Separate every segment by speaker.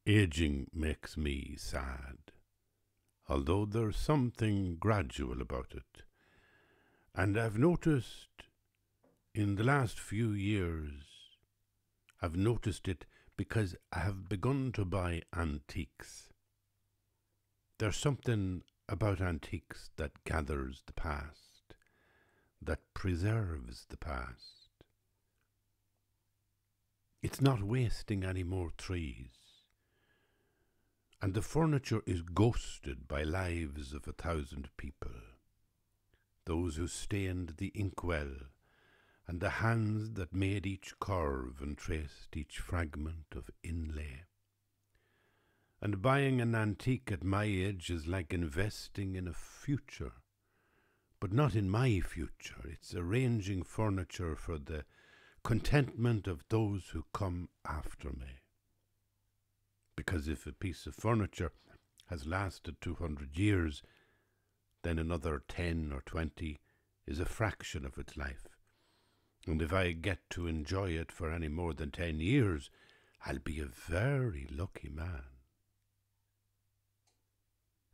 Speaker 1: Aging makes me sad, although there's something gradual about it. And I've noticed in the last few years, I've noticed it because I have begun to buy antiques. There's something about antiques that gathers the past, that preserves the past. It's not wasting any more trees. And the furniture is ghosted by lives of 1,000 people. Those who stained the inkwell, and the hands that made each curve and traced each fragment of inlay. And buying an antique at my age is like investing in a future, but not in my future. It's arranging furniture for the contentment of those who come after me. Because if a piece of furniture has lasted 200 years, then another 10 or 20 is a fraction of its life. And if I get to enjoy it for any more than 10 years, I'll be a very lucky man.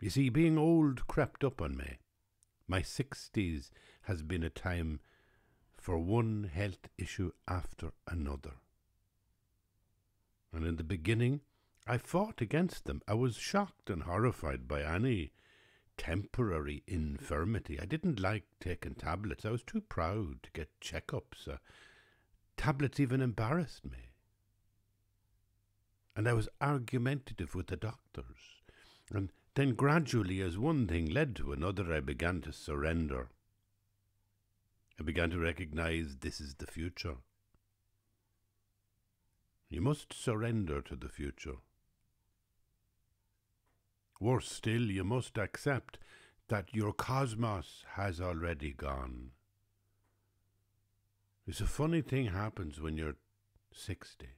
Speaker 1: You see, being old crept up on me. My 60s has been a time for one health issue after another. And in the beginning, I fought against them. I was shocked and horrified by any temporary infirmity. I didn't like taking tablets. I was too proud to get checkups. Tablets even embarrassed me. And I was argumentative with the doctors. And then gradually, as one thing led to another, I began to surrender. I began to recognize this is the future. You must surrender to the future. Worse still, you must accept that your cosmos has already gone. It's a funny thing happens when you're 60.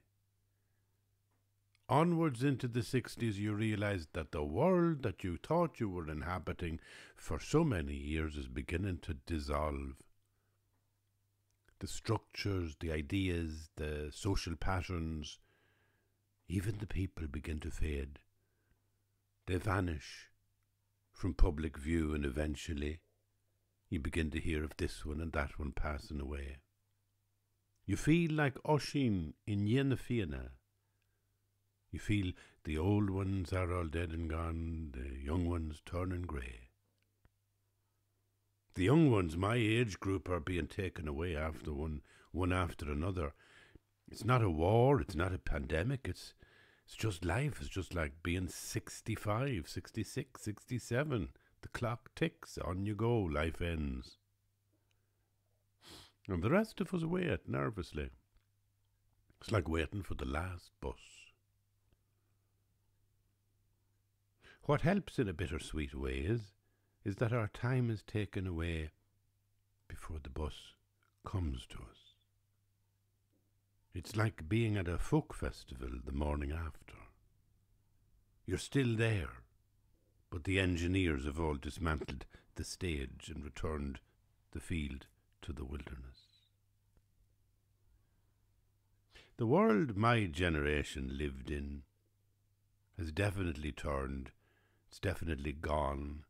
Speaker 1: Onwards into the 60s, you realize that the world that you thought you were inhabiting for so many years is beginning to dissolve. The structures, the ideas, the social patterns, even the people begin to fade. They vanish from public view, and eventually you begin to hear of this one and that one passing away. You feel like Oisin in Yenafina. You feel the old ones are all dead and gone, the young ones turning grey. The young ones, my age group, are being taken away after one after another. It's not a war, it's not a pandemic, it's just life. It's just like being 65, 66, 67. The clock ticks, on you go, life ends. And the rest of us wait nervously. It's like waiting for the last bus. What helps in a bittersweet way is that our time is taken away before the bus comes to us. It's like being at a folk festival the morning after. You're still there, but the engineers have all dismantled the stage and returned the field to the wilderness. The world my generation lived in has definitely turned. It's definitely gone.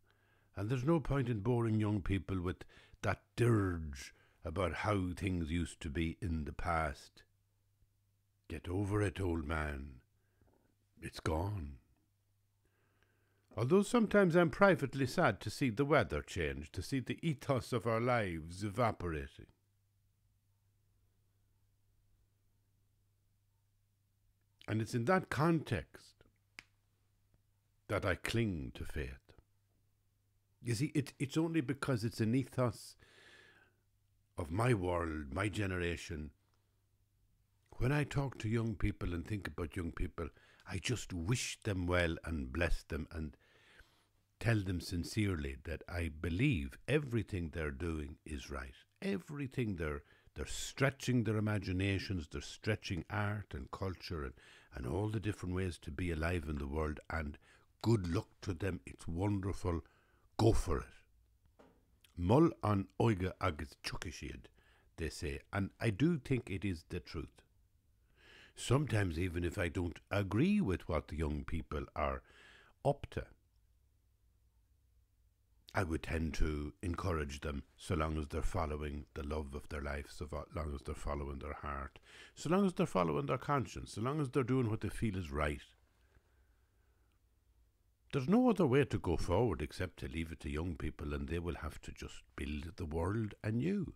Speaker 1: And there's no point in boring young people with that dirge about how things used to be in the past. Get over it, old man. It's gone. Although sometimes I'm privately sad to see the weather change, to see the ethos of our lives evaporating. And it's in that context that I cling to faith. You see, it's only because it's an ethos of my world, my generation. When I talk to young people and think about young people, I just wish them well and bless them and tell them sincerely that I believe everything they're doing is right. Everything they're stretching their imaginations, they're stretching art and culture and all the different ways to be alive in the world, and good luck to them. It's wonderful. Go for it. Mull an oige agus chukishid, they say, and I do think it is the truth. Sometimes even if I don't agree with what the young people are up to, I would tend to encourage them so long as they're following the love of their life, so long as they're following their heart, so long as they're following their conscience, so long as they're doing what they feel is right. There's no other way to go forward except to leave it to young people, and they will have to just build the world anew.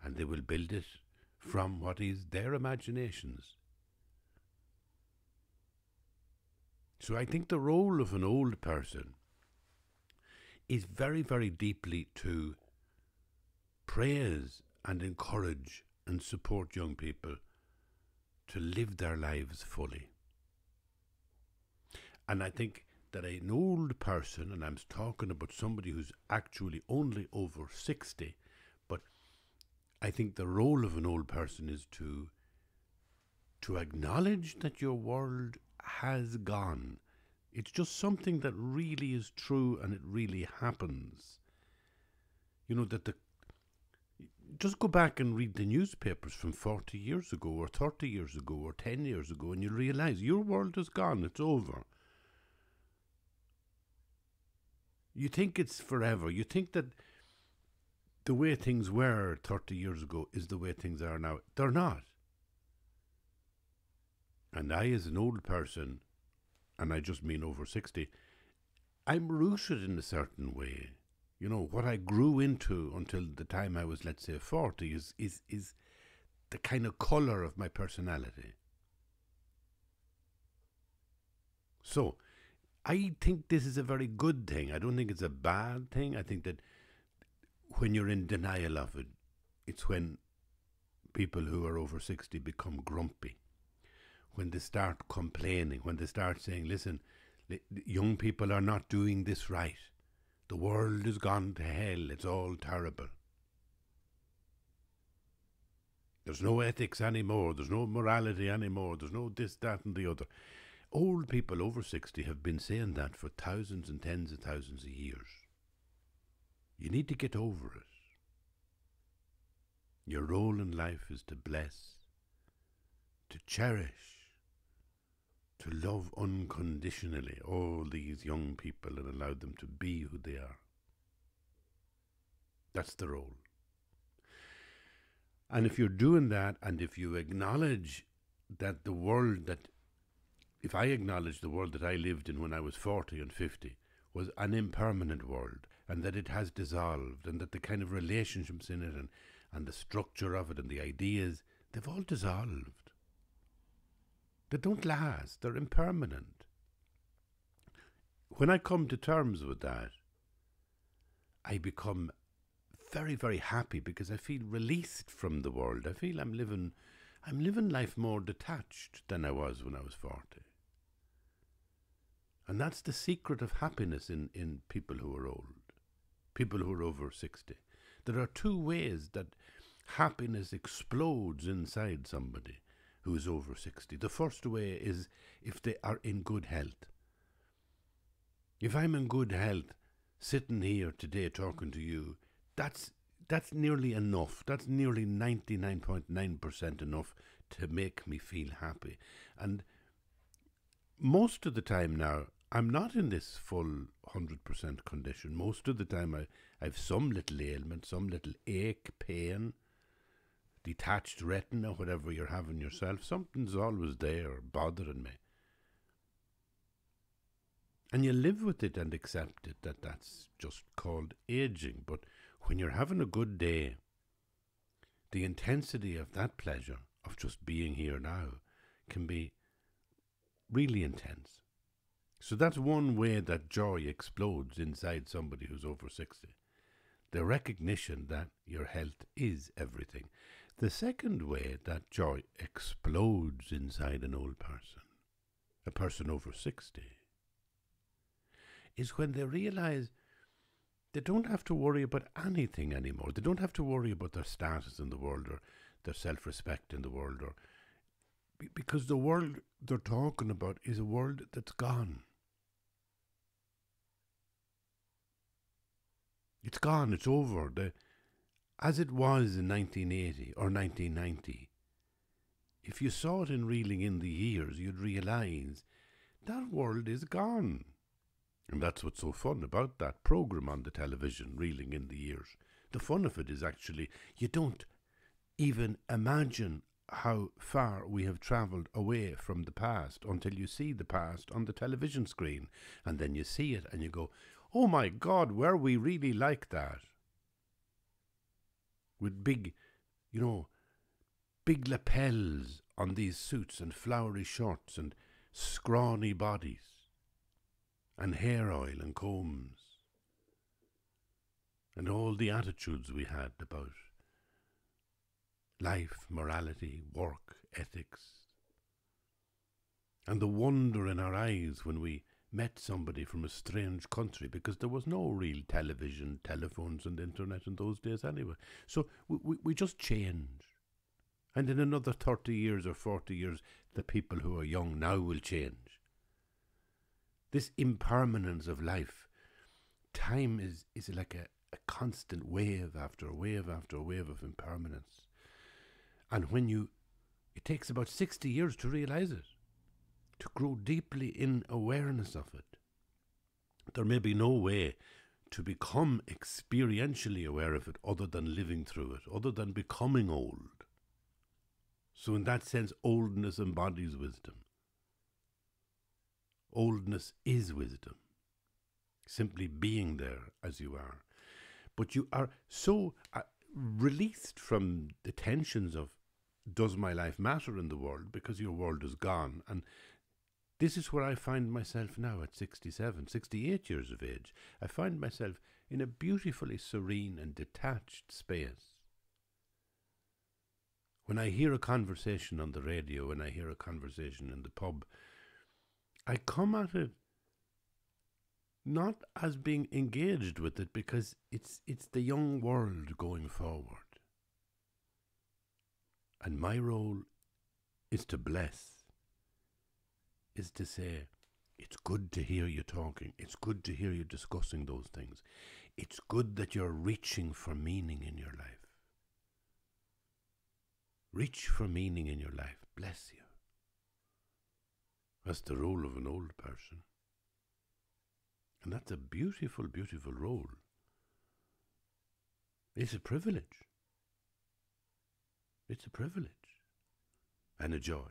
Speaker 1: And they will build it from what is their imaginations. So I think the role of an old person is very, very deeply to praise and encourage and support young people to live their lives fully. And I think that an old person, and I'm talking about somebody who's actually only over 60, but I think the role of an old person is to acknowledge that your world has gone. It's just something that really is true and it really happens. You know, just go back and read the newspapers from 40 years ago or 30 years ago or 10 years ago and you realize your world is gone, it's over. You think it's forever. You think that the way things were 30 years ago is the way things are now. They're not. And I, as an old person, and I just mean over 60, I'm rooted in a certain way. You know, what I grew into until the time I was, let's say, 40 is the kind of colour of my personality. So, I think this is a very good thing. I don't think it's a bad thing. I think that when you're in denial of it, it's when people who are over 60 become grumpy. When they start complaining, when they start saying, listen, young people are not doing this right. The world has gone to hell. It's all terrible. There's no ethics anymore. There's no morality anymore. There's no this, that, and the other. Old people over 60 have been saying that for thousands and tens of thousands of years. You need to get over it. Your role in life is to bless, to cherish, to love unconditionally all these young people and allow them to be who they are. That's the role. And if you're doing that, and if you acknowledge that the world that, if I acknowledge the world that I lived in when I was 40 and 50 was an impermanent world, and that it has dissolved, and that the kind of relationships in it and the structure of it and the ideas, they've all dissolved. They don't last. They're impermanent. When I come to terms with that, I become very, very happy because I feel released from the world. I feel I'm living life more detached than I was when I was 40. And that's the secret of happiness in people who are old, people who are over 60. There are two ways that happiness explodes inside somebody who is over 60. The first way is if they are in good health. If I'm in good health, sitting here today talking to you, that's nearly enough. That's nearly 99.9% enough to make me feel happy. And most of the time now, I'm not in this full 100% condition. Most of the time I have some little ailment, some little ache, pain, detached retina, whatever you're having yourself. Something's always there bothering me. And you live with it and accept it, that that's just called aging. But when you're having a good day, the intensity of that pleasure of just being here now can be really intense. So that's one way that joy explodes inside somebody who's over 60. The recognition that your health is everything. The second way that joy explodes inside an old person, a person over 60, is when they realize they don't have to worry about anything anymore. They don't have to worry about their status in the world or their self-respect in the world, or because the world they're talking about is a world that's gone. It's gone, it's over. As it was in 1980 or 1990, if you saw it in Reeling in the Years, you'd realise that world is gone. And that's what's so fun about that programme on the television, Reeling in the Years. The fun of it is actually you don't even imagine how far we have travelled away from the past until you see the past on the television screen. And then you see it and you go, oh my God, were we really like that? With big, big lapels on these suits and flowery shorts and scrawny bodies and hair oil and combs and all the attitudes we had about life, morality, work, ethics, and the wonder in our eyes when we met somebody from a strange country, because there was no real television, telephones and internet in those days anyway. So we just change. And in another 30 years or 40 years, the people who are young now will change. This impermanence of life, time is like a constant wave after wave after wave of impermanence. And it takes about 60 years to realize it, to grow deeply in awareness of it. There may be no way to become experientially aware of it other than living through it, other than becoming old. So in that sense, oldness embodies wisdom. Oldness is wisdom, simply being there as you are. But you are so released from the tensions of, does my life matter in the world, because your world is gone. And this is where I find myself now at 67, 68 years of age. I find myself in a beautifully serene and detached space. When I hear a conversation on the radio, when I hear a conversation in the pub, I come at it not as being engaged with it, because it's the young world going forward. And my role is to bless, is to say, it's good to hear you talking. It's good to hear you discussing those things. It's good that you're reaching for meaning in your life. Reach for meaning in your life. Bless you. That's the role of an old person. And that's a beautiful, beautiful role. It's a privilege. It's a privilege and a joy.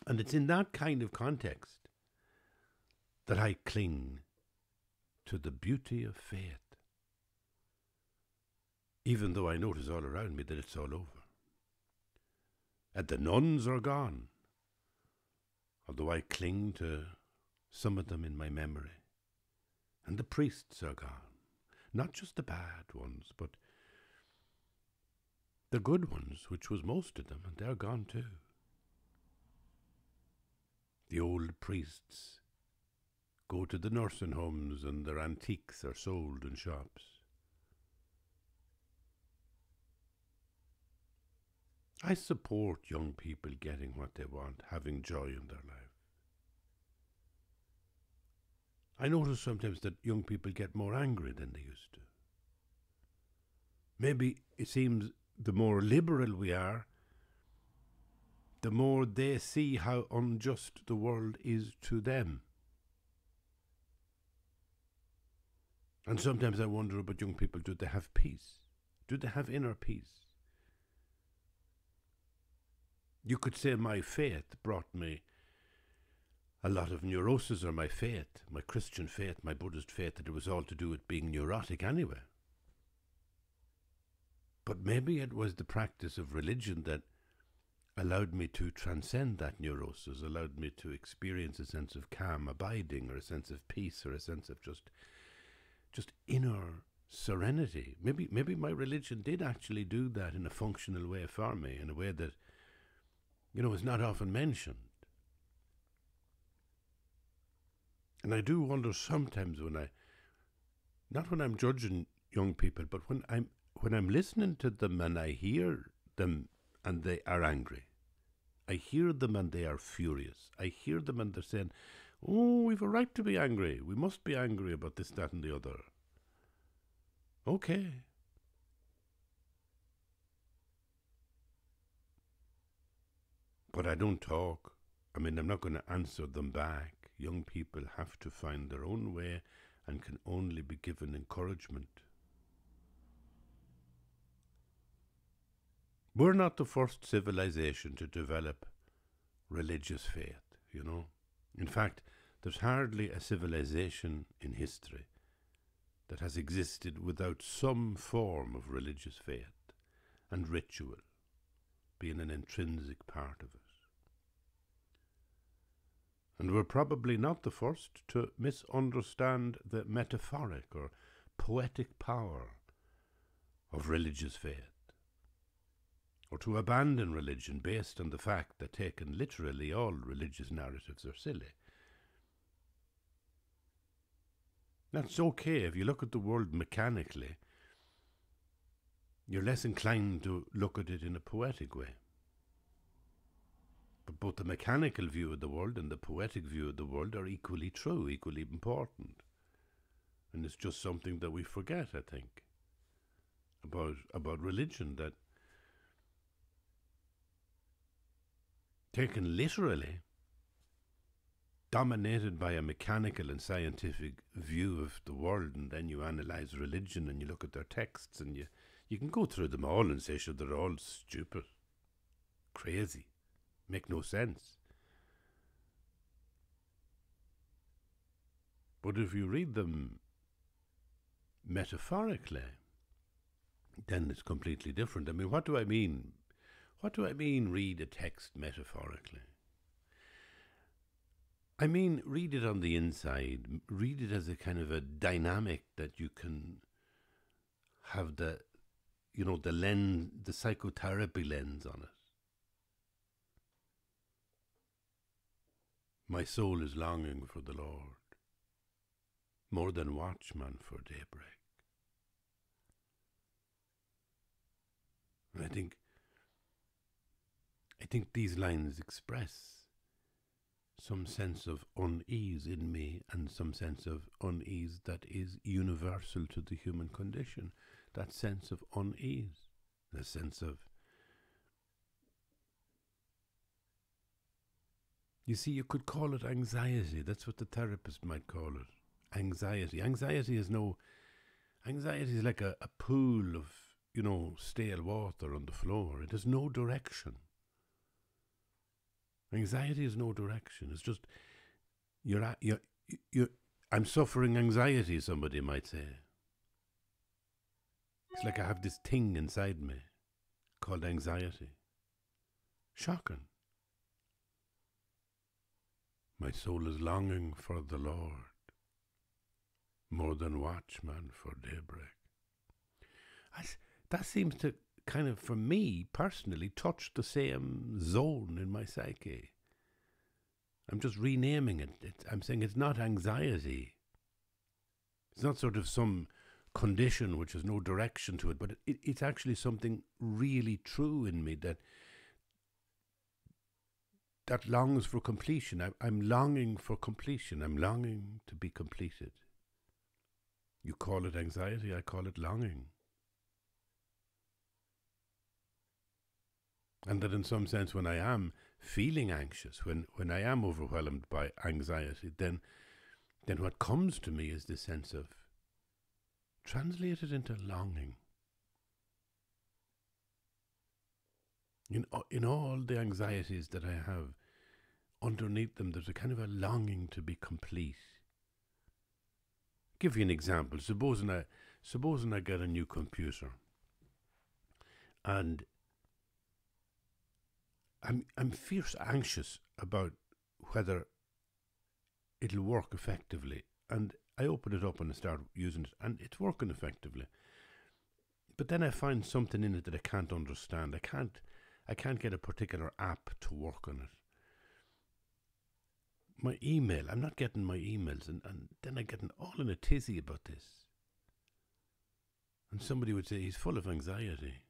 Speaker 1: And it's in that kind of context that I cling to the beauty of faith, even though I notice all around me that it's all over. And the nuns are gone, although I cling to some of them in my memory. And the priests are gone, not just the bad ones, but the good ones, which was most of them, and they're gone too. The old priests go to the nursing homes and their antiques are sold in shops. I support young people getting what they want, having joy in their life. I notice sometimes that young people get more angry than they used to. Maybe it seems the more liberal we are, the more they see how unjust the world is to them. And sometimes I wonder about young people, do they have peace? Do they have inner peace? You could say my faith brought me a lot of neurosis, or my faith, my Christian faith, my Buddhist faith, that it was all to do with being neurotic anyway. But maybe it was the practice of religion that allowed me to transcend that neurosis, allowed me to experience a sense of calm abiding, or a sense of peace, or a sense of just inner serenity. Maybe my religion did actually do that in a functional way for me, in a way that, is not often mentioned. And I do wonder sometimes not when I'm judging young people, but when I'm listening to them and I hear them and they are angry. I hear them and they are furious. I hear them and they're saying, oh, we've a right to be angry. We must be angry about this, that and the other. Okay. But I don't talk. I mean, I'm not going to answer them back. Young people have to find their own way and can only be given encouragement. We're not the first civilization to develop religious faith, you know. In fact, there's hardly a civilization in history that has existed without some form of religious faith and ritual being an intrinsic part of it. And we're probably not the first to misunderstand the metaphoric or poetic power of religious faith, or to abandon religion based on the fact that, taken literally, all religious narratives are silly. That's okay if you look at the world mechanically. You're less inclined to look at it in a poetic way. But both the mechanical view of the world and the poetic view of the world are equally true, equally important. And it's just something that we forget, I think, about religion, that taken literally, dominated by a mechanical and scientific view of the world, and then you analyse religion and you look at their texts and you can go through them all and say, sure, they're all stupid, crazy, make no sense. But if you read them metaphorically, then it's completely different. I mean, what do I mean? What do I mean, read a text metaphorically? I mean, read it on the inside. Read it as a kind of a dynamic that you can have the lens, the psychotherapy lens on it. My soul is longing for the Lord, more than watchman for daybreak. And I think these lines express some sense of unease in me, and some sense of unease that is universal to the human condition. That sense of unease, the sense of, you see, you could call it anxiety. That's what the therapist might call it. Anxiety. Anxiety is like a pool of, stale water on the floor. It has no direction. Anxiety is no direction. It's just, I'm suffering anxiety, somebody might say. It's like I have this thing inside me called anxiety. Shocking. My soul is longing for the Lord, more than watchman for daybreak. That seems to kind of, for me personally, touch the same zone in my psyche. I'm just renaming it. I'm saying it's not anxiety. It's not sort of some condition which has no direction to it, but it's actually something really true in me that longs for completion. I'm longing for completion. I'm longing to be completed. You call it anxiety, I call it longing. And that in some sense, when I am feeling anxious, when I am overwhelmed by anxiety, then what comes to me is the sense of, translated into longing. In all the anxieties that I have, underneath them there's a kind of a longing to be complete. Give you an example. Supposing I get a new computer, and I'm fierce anxious about whether it'll work effectively, and I open it up and I start using it, and it's working effectively. But then I find something in it that I can't understand. I can't get a particular app to work on it. My email, I'm not getting my emails, and then I get all in a tizzy about this. And somebody would say, he's full of anxiety.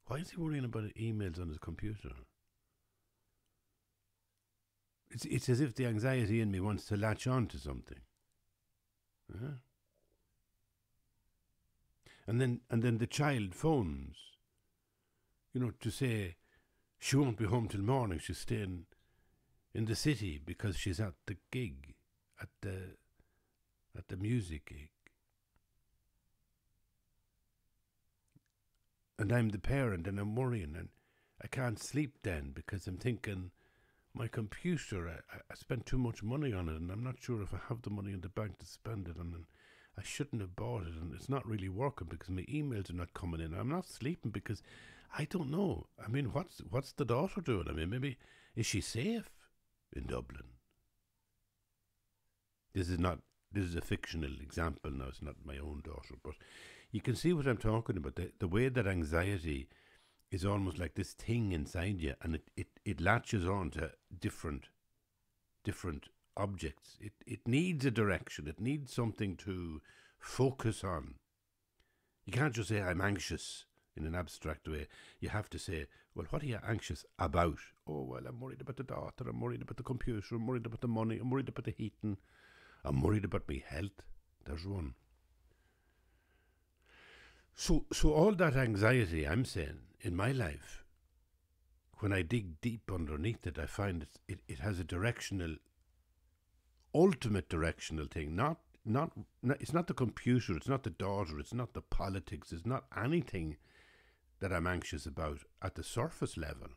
Speaker 1: Why is he worrying about emails on his computer? It's as if the anxiety in me wants to latch on to something. And then the child phones, to say, She won't be home till morning. She's staying in the city because she's at the gig, at the music gig. And I'm the parent and I'm worrying and I can't sleep then because I'm thinking my computer, I spent too much money on it and I'm not sure if I have the money in the bank to spend it on, and I shouldn't have bought it, and it's not really working because my emails are not coming in. I'm not sleeping because I don't know. I mean, what's the daughter doing? I mean, maybe, is she safe in Dublin? This is a fictional example now. It's not my own daughter, but you can see what I'm talking about. The way that anxiety is almost like this thing inside you, and it latches on to different objects. It needs a direction. It needs something to focus on. You can't just say, I'm anxious in an abstract way. You have to say, well, what are you anxious about? Oh, well, I'm worried about the daughter. I'm worried about the computer. I'm worried about the money. I'm worried about the heating. I'm worried about my health. There's one. So all that anxiety, I'm saying, in my life, when I dig deep underneath it, I find it has a directional, ultimate directional thing. Not, it's not the computer, it's not the daughter, it's not the politics, it's not anything that I'm anxious about at the surface level.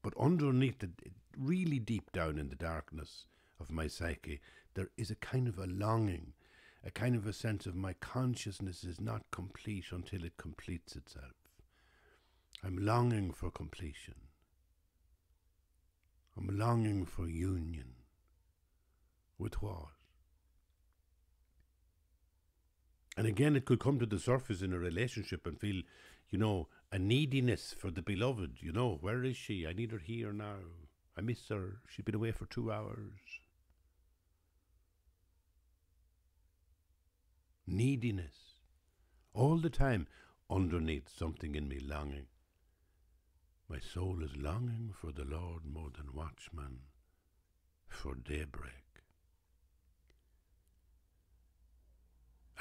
Speaker 1: But underneath it, really deep down in the darkness of my psyche, there is a kind of a longing, a kind of a sense of my consciousness is not complete until it completes itself. I'm longing for completion. I'm longing for union. With what? And again, it could come to the surface in a relationship and feel, a neediness for the beloved. Where is she? I need her here now. I miss her. She's been away for 2 hours. Neediness. All the time underneath something in me longing. My soul is longing for the Lord more than watchman for daybreak.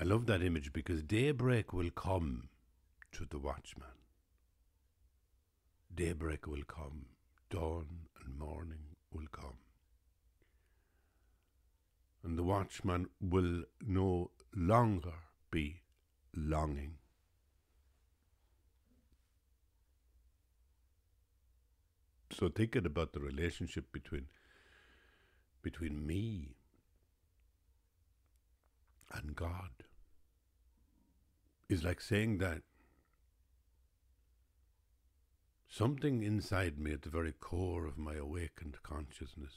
Speaker 1: I love that image because daybreak will come to the watchman. Daybreak will come. Dawn and morning will come. And the watchman will no longer be longing. So thinking about the relationship between me and God is like saying that something inside me at the very core of my awakened consciousness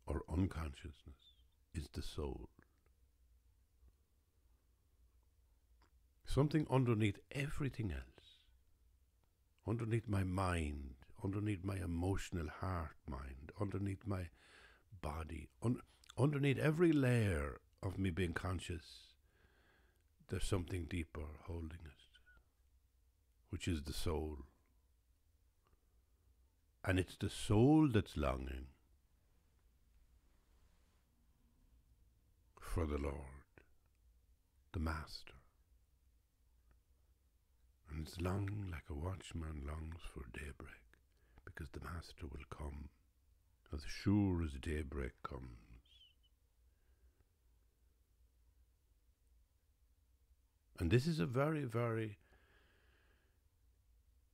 Speaker 1: or unconsciousness is the soul. Something underneath everything else, underneath my mind, underneath my emotional heart mind, underneath my body, underneath every layer of me being conscious, there's something deeper holding it, which is the soul. And it's the soul that's longing for the Lord, the Master. And it's longing like a watchman longs for daybreak, because the Master will come as sure as daybreak comes. And this is a very, very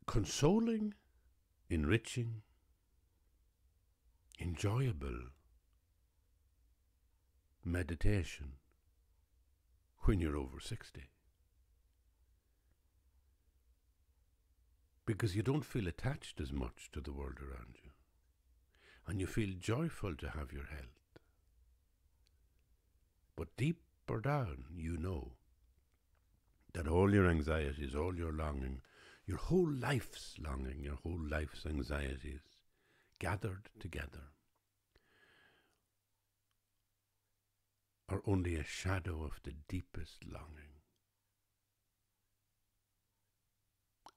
Speaker 1: consoling, enriching, enjoyable meditation when you're over 60. Because you don't feel attached as much to the world around you. And you feel joyful to have your health. But deeper down, you know that all your anxieties, all your longing, your whole life's longing, your whole life's anxieties, gathered together, are only a shadow of the deepest longing.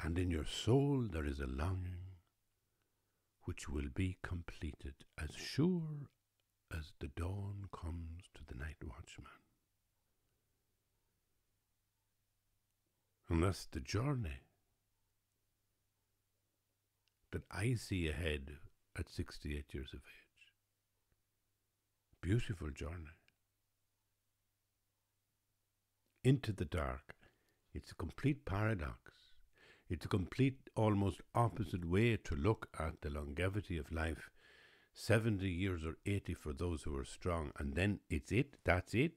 Speaker 1: And in your soul there is a longing which will be completed as sure as the dawn comes to the night watchman. And that's the journey that I see ahead at 68 years of age. Beautiful journey. Into the dark. It's a complete paradox. It's a complete, almost opposite way to look at the longevity of life. 70 years or 80 for those who are strong, and then that's it.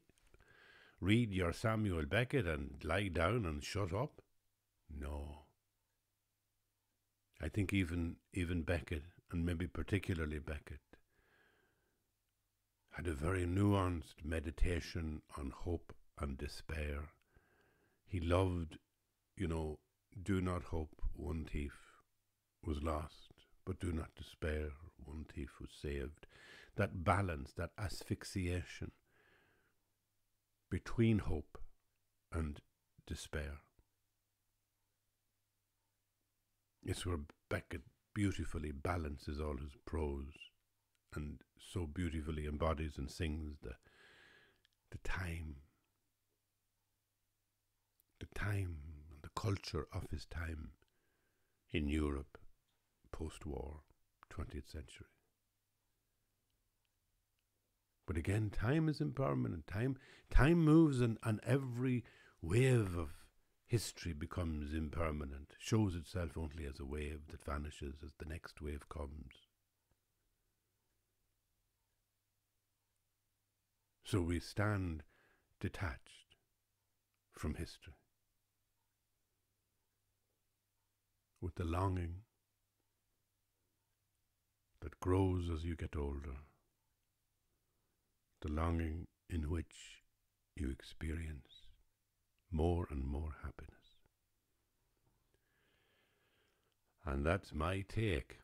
Speaker 1: Read your Samuel Beckett and lie down and shut up. No. I think even Beckett, and maybe particularly Beckett, had a very nuanced meditation on hope and despair. He loved, do not hope, one thief was lost, but do not despair, one thief was saved. That balance, that asphyxiation between hope and despair. It's where Beckett beautifully balances all his prose and so beautifully embodies and sings the time and the culture of his time in Europe, post-war, 20th century. But again, time is impermanent. Time moves, and every wave of history becomes impermanent, shows itself only as a wave that vanishes as the next wave comes. So we stand detached from history, with the longing that grows as you get older, the longing in which you experience more and more happiness. And that's my take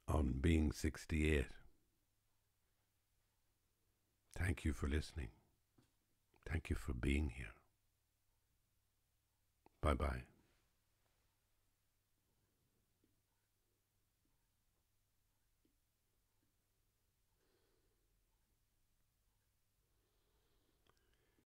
Speaker 1: on being 68. Thank you for listening. Thank you for being here. Bye-bye.